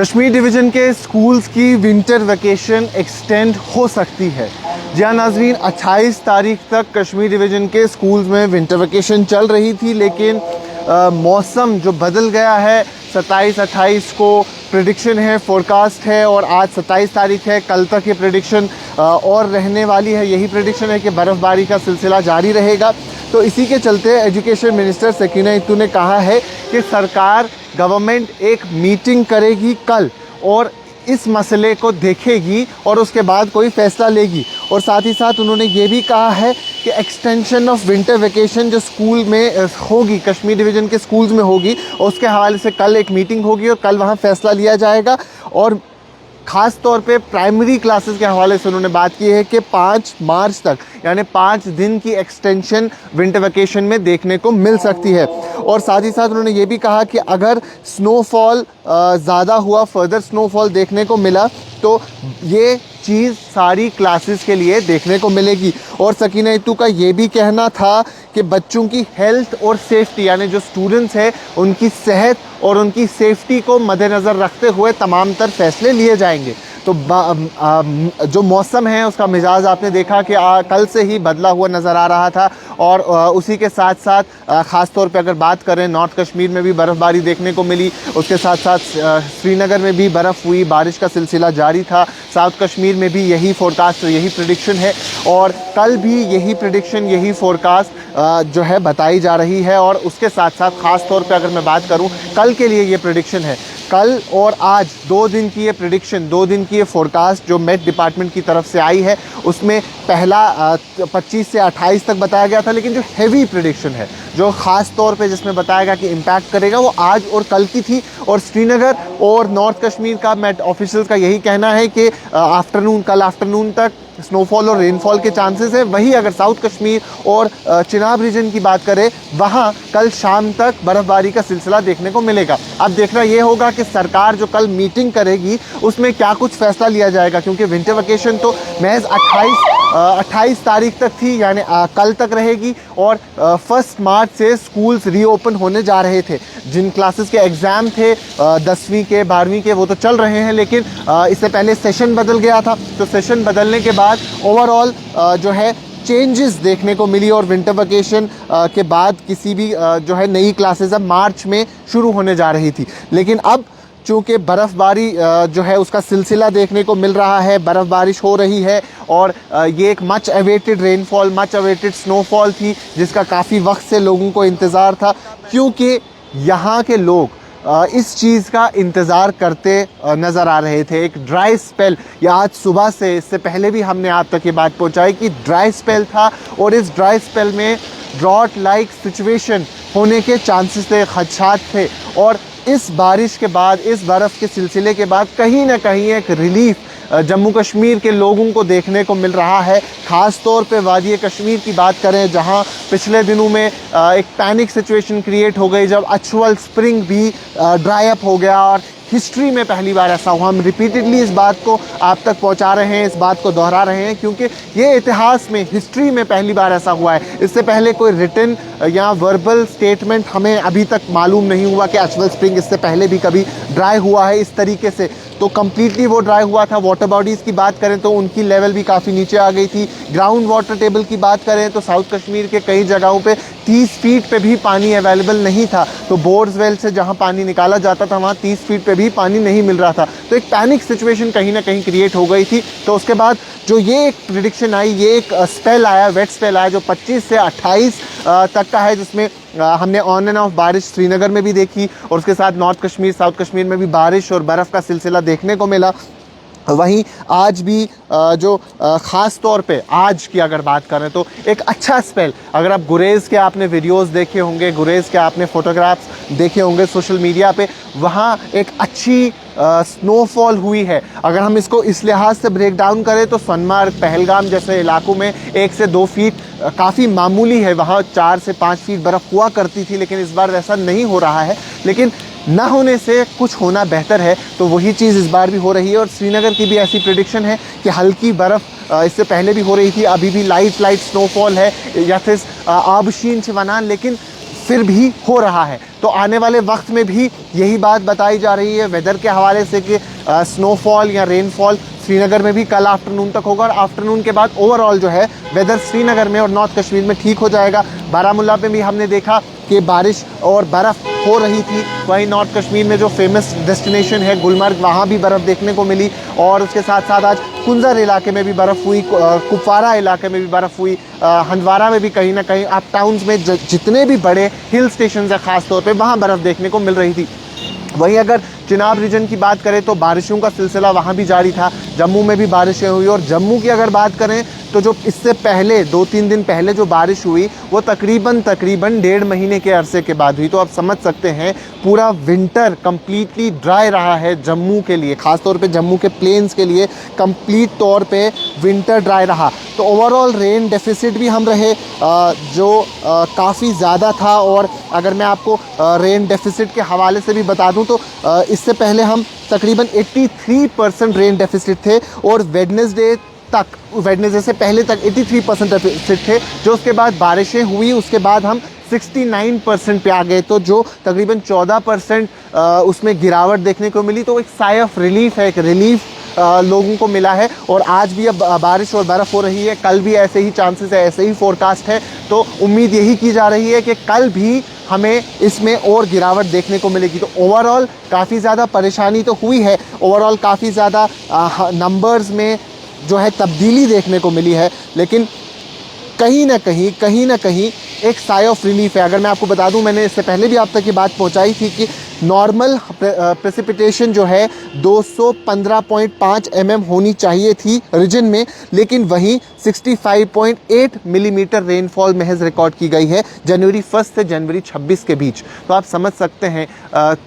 Kashmir division के schools की winter vacation extend हो सकती है। जी हाँ नाज़रीन, 28 तारीख तक कश्मीर डिवीज़न के स्कूल्स में विंटर वेकेशन चल रही थी, लेकिन मौसम जो बदल गया है 27-28 को प्रेडिक्शन है, फोरकास्ट है, और आज 27 तारीख है। कल तक ये प्रेडिक्शन और रहने वाली है। यही प्रेडिक्शन है कि बर्फ़बारी का सिलसिला जारी रहेगा। तो इसी के चलते एजुकेशन मिनिस्टर सकीना इत्तू ने कहा है कि सरकार गवर्नमेंट एक मीटिंग करेगी कल और इस मसले को देखेगी और उसके बाद कोई फ़ैसला लेगी। और साथ ही साथ उन्होंने ये भी कहा है कि एक्सटेंशन ऑफ विंटर वेकेशन जो स्कूल में होगी, कश्मीर डिवीज़न के स्कूल्स में होगी, उसके हवाले से कल एक मीटिंग होगी और कल वहाँ फ़ैसला लिया जाएगा। और ख़ास तौर पे प्राइमरी क्लासेस के हवाले से उन्होंने बात की है कि 5 मार्च तक यानी 5 दिन की एक्सटेंशन विंटर वेकेशन में देखने को मिल सकती है। और साथ ही साथ उन्होंने ये भी कहा कि अगर स्नोफॉल ज़्यादा हुआ, फर्दर स्नोफॉल देखने को मिला, तो ये चीज़ सारी क्लासेस के लिए देखने को मिलेगी। और सकीना इत्तू का ये भी कहना था कि बच्चों की हेल्थ और सेफ्टी यानी जो स्टूडेंट्स हैं उनकी सेहत और उनकी सेफ्टी को मद्देनज़र रखते हुए तमाम तर फैसले लिए जाएंगे। तो जो मौसम है उसका मिजाज आपने देखा कि कल से ही बदला हुआ नज़र आ रहा था। और उसी के साथ साथ ख़ास तौर पे अगर बात करें, नॉर्थ कश्मीर में भी बर्फ़बारी देखने को मिली। उसके साथ साथ श्रीनगर में भी बर्फ़ हुई, बारिश का सिलसिला जारी था। साउथ कश्मीर में भी यही फोरकास्ट, यही प्रेडिक्शन है और कल भी यही प्रेडिक्शन, यही फोरकास्ट जो है बताई जा रही है। और उसके साथ साथ ख़ास तौर पे अगर मैं बात करूं, कल के लिए ये प्रेडिक्शन है। कल और आज 2 दिन की ये प्रेडिक्शन, 2 दिन की ये फोरकास्ट जो मेट डिपार्टमेंट की तरफ से आई है, उसमें पहला 25 से 28 तक बताया गया था, लेकिन जो हेवी प्रेडिक्शन है, जो ख़ास तौर पे जिसमें बताया गया कि इम्पैक्ट करेगा, वो आज और कल की थी। और श्रीनगर और नॉर्थ कश्मीर का मेट ऑफिशियल्स का यही कहना है कि कल आफ्टरनून तक स्नोफॉल और रेनफॉल के चांसेस है। वहीं अगर साउथ कश्मीर और चिनाब रीजन की बात करें, वहाँ कल शाम तक बर्फ़बारी का सिलसिला देखने को मिलेगा। अब देखना ये होगा कि सरकार जो कल मीटिंग करेगी उसमें क्या कुछ फ़ैसला लिया जाएगा, क्योंकि विंटर वेकेशन तो महज 28 तारीख तक थी, यानी कल तक रहेगी। और 1 मार्च से स्कूल्स रीओपन होने जा रहे थे। जिन क्लासेस के एग्ज़ाम थे 10वीं के 12वीं के, वो तो चल रहे हैं, लेकिन इससे पहले सेशन बदल गया था। तो सेशन बदलने के बाद ओवरऑल जो है चेंजेस देखने को मिली और विंटर वेकेशन के बाद किसी भी जो है नई क्लासेस अब मार्च में शुरू होने जा रही थी। लेकिन अब चूँकि बर्फ़बारी जो है उसका सिलसिला देखने को मिल रहा है, बर्फ़ बारिश हो रही है और ये एक much awaited rainfall, much awaited snowfall थी, जिसका काफ़ी वक्त से लोगों को इंतज़ार था, क्योंकि यहाँ के लोग इस चीज़ का इंतज़ार करते नज़र आ रहे थे। एक ड्राई स्पेल, या आज सुबह से, इससे पहले भी हमने आप तक ये बात पहुँचाई कि ड्राई स्पेल था और इस ड्राई स्पेल में ड्रॉट लाइक सिचुएशन होने के चांसेस थे, खदशात थे। और इस बारिश के बाद, इस बर्फ़ के सिलसिले के बाद कहीं ना कहीं एक रिलीफ जम्मू कश्मीर के लोगों को देखने को मिल रहा है। ख़ास तौर पे वादी कश्मीर की बात करें, जहां पिछले दिनों में एक पैनिक सिचुएशन क्रिएट हो गई जब अचवल स्प्रिंग भी ड्राई अप हो गया। और हिस्ट्री में पहली बार ऐसा हुआ। हम रिपीटेडली इस बात को आप तक पहुंचा रहे हैं, इस बात को दोहरा रहे हैं, क्योंकि ये इतिहास में, हिस्ट्री में पहली बार ऐसा हुआ है। इससे पहले कोई रिटन या वर्बल स्टेटमेंट हमें अभी तक मालूम नहीं हुआ कि अचवल स्प्रिंग इससे पहले भी कभी ड्राई हुआ है इस तरीके से। तो कम्प्लीटली वो ड्राई हुआ था। वाटर बॉडीज़ की बात करें तो उनकी लेवल भी काफ़ी नीचे आ गई थी। ग्राउंड वाटर टेबल की बात करें तो साउथ कश्मीर के कई जगहों पे 30 फीट पे भी पानी अवेलेबल नहीं था। तो बोर्स वेल से जहां पानी निकाला जाता था वहां 30 फीट पे भी पानी नहीं मिल रहा था। तो एक पैनिक सिचुएशन कहीं ना कहीं क्रिएट हो गई थी। तो उसके बाद जो ये एक प्रेडिक्शन आई, ये एक स्पेल आया, वेट स्पेल आया, जो 25 से 28 तक का है, जिसमें हमने ऑन एंड ऑफ बारिश श्रीनगर में भी देखी और उसके साथ नॉर्थ कश्मीर, साउथ कश्मीर में भी बारिश और बर्फ़ का सिलसिला देखने को मिला। वहीं आज भी जो ख़ास तौर पे आज की अगर बात करें तो एक अच्छा स्पेल, अगर आप गुरेज़ के आपने वीडियोस देखे होंगे, गुरेज़ के आपने फ़ोटोग्राफ्स देखे होंगे सोशल मीडिया पे, वहाँ एक अच्छी स्नोफॉल हुई है। अगर हम इसको इस लिहाज से ब्रेक डाउन करें तो सोनमार्ग, पहलगाम जैसे इलाकों में 1 से 2 फीट काफ़ी मामूली है। वहाँ 4 से 5 फीट बर्फ़ हुआ करती थी, लेकिन इस बार वैसा नहीं हो रहा है। लेकिन ना होने से कुछ होना बेहतर है, तो वही चीज़ इस बार भी हो रही है। और श्रीनगर की भी ऐसी प्रेडिक्शन है कि हल्की बर्फ़ इससे पहले भी हो रही थी, अभी भी लाइट स्नोफॉल है या फिर आबशीन चवनान, लेकिन फिर भी हो रहा है। तो आने वाले वक्त में भी यही बात बताई जा रही है वेदर के हवाले से कि स्नोफॉल या रेनफॉल श्रीनगर में भी कल आफ्टरनून तक होगा और आफ्टरनून के बाद ओवरऑल जो है वेदर श्रीनगर में और नॉर्थ कश्मीर में ठीक हो जाएगा। बारामूला में भी हमने देखा कि बारिश और बर्फ़ हो रही थी। वहीं नॉर्थ कश्मीर में जो फेमस डेस्टिनेशन है गुलमर्ग, वहाँ भी बर्फ़ देखने को मिली और उसके साथ साथ आज कुंजर इलाके में भी बर्फ़ हुई, कुपवारा इलाके में भी बर्फ़ हुई, हंदवारा में भी कहीं ना कहीं अप टाउन्स में जितने भी बड़े हिल स्टेशन है ख़ास तौर पे वहाँ बर्फ़ देखने को मिल रही थी। वहीं अगर चिनाब रीजन की बात करें तो बारिशों का सिलसिला वहाँ भी जारी था। जम्मू में भी बारिशें हुई और जम्मू की अगर बात करें तो जो इससे पहले 2-3 दिन पहले जो बारिश हुई वो तकरीबन 1.5 महीने के अरसे के बाद हुई। तो आप समझ सकते हैं पूरा विंटर कंप्लीटली ड्राई रहा है जम्मू के लिए, ख़ासतौर पे जम्मू के प्लेन्स के लिए कंप्लीट तौर पे विंटर ड्राई रहा। तो ओवरऑल रेन डेफिसिट भी हम रहे जो काफ़ी ज़्यादा था। और अगर मैं आपको रेन डेफिसिट के हवाले से भी बता दूं तो इससे पहले हम तकरीबन 83% रेन डेफिसिट थे और वेडनेसडे से पहले तक 83% डेफिसिट थे। जो उसके बाद बारिशें हुई उसके बाद हम 69% पे आ गए, तो जो तकरीबन 14% उसमें गिरावट देखने को मिली। तो एक साई ऑफ रिलीफ है, एक रिलीफ लोगों को मिला है। और आज भी अब बारिश और बर्फ़ हो रही है, कल भी ऐसे ही चांसेस है, ऐसे ही फोरकास्ट है। तो उम्मीद यही की जा रही है कि कल भी हमें इसमें और गिरावट देखने को मिलेगी। तो ओवरऑल काफ़ी ज़्यादा परेशानी तो हुई है, ओवरऑल काफ़ी ज़्यादा नंबर्स में जो है तब्दीली देखने को मिली है, लेकिन कहीं ना कहीं एक साई ऑफ रिलीफ है। अगर मैं आपको बता दूं, मैंने इससे पहले भी आप तक ये बात पहुंचाई थी कि नॉर्मल प्रेसिपिटेशन जो है 215.5 mm होनी चाहिए थी रीजन में, लेकिन वहीं 65.8 मिलीमीटर रेनफॉल महज रिकॉर्ड की गई है जनवरी 1 से जनवरी 26 के बीच। तो आप समझ सकते हैं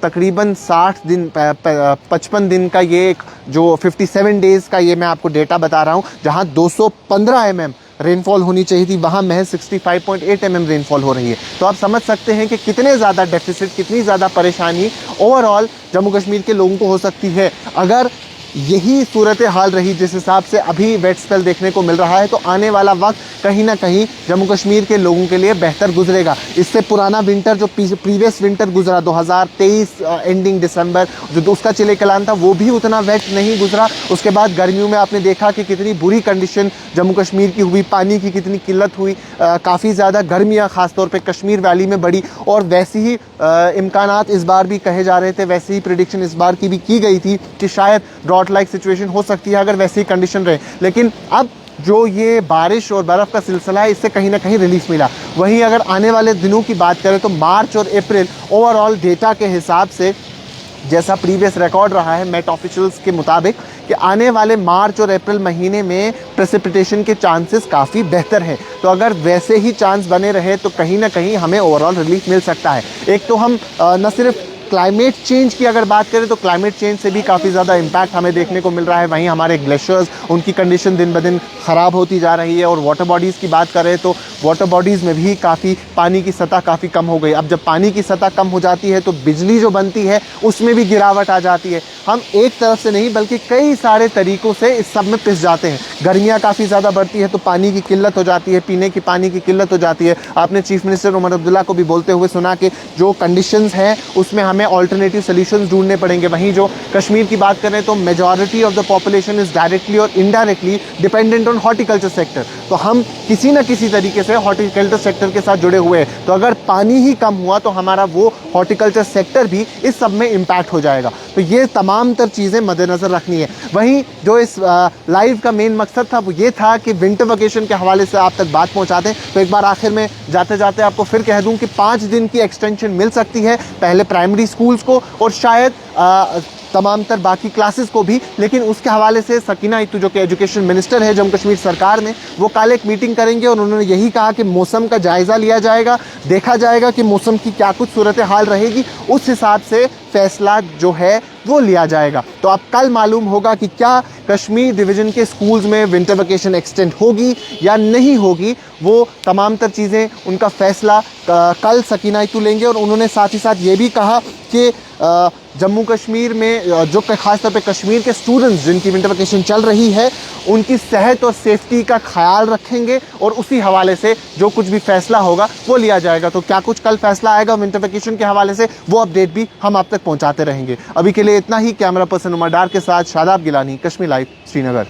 तकरीबन 55 दिन का ये एक जो 57 डेज़ का ये मैं आपको डेटा बता रहा हूँ, जहाँ 215 mm रेनफॉल होनी चाहिए थी वहाँ महज 65.8 mm रेनफॉल हो रही है। तो आप समझ सकते हैं कि कितने ज़्यादा डेफिसिट, कितनी ज़्यादा परेशानी ओवरऑल जम्मू कश्मीर के लोगों को हो सकती है अगर यही सूरत हाल रही जिस हिसाब से अभी वेट स्पेल देखने को मिल रहा है। तो आने वाला वक्त कहीं ना कहीं जम्मू कश्मीर के लोगों के लिए बेहतर गुजरेगा। इससे पुराना विंटर जो प्रीवियस विंटर गुजरा 2023 एंडिंग दिसंबर, जो उसका चिले कलान था, वो भी उतना वेट नहीं गुजरा। उसके बाद गर्मियों में आपने देखा कि कितनी बुरी कंडीशन जम्मू कश्मीर की हुई, पानी की कितनी किल्लत हुई, काफ़ी ज़्यादा गर्मियाँ ख़ासतौर पर कश्मीर वैली में बढ़ी। और वैसे ही इम्कानात इस बार भी कहे जा रहे थे, वैसे ही प्रेडिक्शन इस बार की भी की गई थी कि शायद ड्रॉट लाइक सिचुएशन हो सकती है अगर वैसी कंडीशन रहे। लेकिन अब जो ये बारिश और बर्फ़ का सिलसिला है, इससे कहीं ना कहीं रिलीफ मिला। वहीं अगर आने वाले दिनों की बात करें तो मार्च और अप्रैल ओवरऑल डेटा के हिसाब से जैसा प्रीवियस रिकॉर्ड रहा है मेट ऑफिशियल्स के मुताबिक कि आने वाले मार्च और अप्रैल महीने में प्रेसिपिटेशन के चांसेस काफ़ी बेहतर हैं। तो अगर वैसे ही चांस बने रहे तो कहीं ना कहीं हमें ओवरऑल रिलीफ मिल सकता है। एक तो हम न सिर्फ क्लाइमेट चेंज की अगर बात करें तो क्लाइमेट चेंज से भी काफ़ी ज़्यादा इम्पैक्ट हमें देखने को मिल रहा है। वहीं हमारे ग्लेशियर्स, उनकी कंडीशन दिन ब दिन ख़राब होती जा रही है। और वाटर बॉडीज़ की बात करें तो वाटर बॉडीज़ में भी काफ़ी पानी की सतह काफ़ी कम हो गई। अब जब पानी की सतह कम हो जाती है तो बिजली जो बनती है उसमें भी गिरावट आ जाती है। हम एक तरफ से नहीं बल्कि कई सारे तरीक़ों से इस सब में पिस जाते हैं। गर्मियाँ काफ़ी ज़्यादा बढ़ती है तो पानी की किल्लत हो जाती है, पीने की पानी की किल्लत हो जाती है। आपने चीफ मिनिस्टर उमर अब्दुल्ला को भी बोलते हुए सुना कि जो कंडीशंस हैं उसमें हमें ऑल्टरनेटिव सॉल्यूशंस ढूंढने पड़ेंगे। वहीं जो कश्मीर की बात करें तो majority of the population is directly और indirectly dependent on horticulture sector. तो हम किसी न किसी तरीके से हॉर्टिकल्चर सेक्टर के साथ जुड़े हुए हैं। तो अगर पानी ही कम हुआ तो हमारा वो हॉर्टिकल्चर सेक्टर भी इस सब में इम्पैक्ट हो जाएगा। तो ये तमाम तर चीज़ें मद्देनज़र रखनी है। वहीं जो इस लाइव का मेन मकसद था वो ये था कि विंटर वेकेशन के हवाले से आप तक बात पहुँचा दें। तो एक बार आखिर में जाते जाते आपको फिर कह दूँ कि 5 दिन की एक्सटेंशन मिल सकती है, पहले प्राइमरी स्कूल्स को और शायद तमाम तर बाकी क्लासेस को भी। लेकिन उसके हवाले से सकीना इत्तू जो कि एजुकेशन मिनिस्टर है जम्मू कश्मीर सरकार में, वो कल एक मीटिंग करेंगे और उन्होंने यही कहा कि मौसम का जायज़ा लिया जाएगा, देखा जाएगा कि मौसम की क्या कुछ सूरत हाल रहेगी, उस हिसाब से फैसला जो है वो लिया जाएगा। तो अब कल मालूम होगा कि क्या कश्मीर डिवीज़न के स्कूल्स में विंटर वेकेशन एक्सटेंड होगी या नहीं होगी। वो तमाम तर चीज़ें, उनका फ़ैसला कल सकीना इत्तू लेंगे। और उन्होंने साथ ही साथ ये भी कहा कि जम्मू कश्मीर में जो खास तौर पे कश्मीर के स्टूडेंट्स जिनकी विंटर वेकेशन चल रही है उनकी सेहत और सेफ्टी का ख्याल रखेंगे और उसी हवाले से जो कुछ भी फैसला होगा वो लिया जाएगा। तो क्या कुछ कल फैसला आएगा विंटर वेकेशन के हवाले से, वो अपडेट भी हम आप तक पहुंचाते रहेंगे। अभी के लिए इतना ही। कैमरा पर्सन उमर डार के साथ शादाब गिलानी, कश्मीर लाइव, श्रीनगर।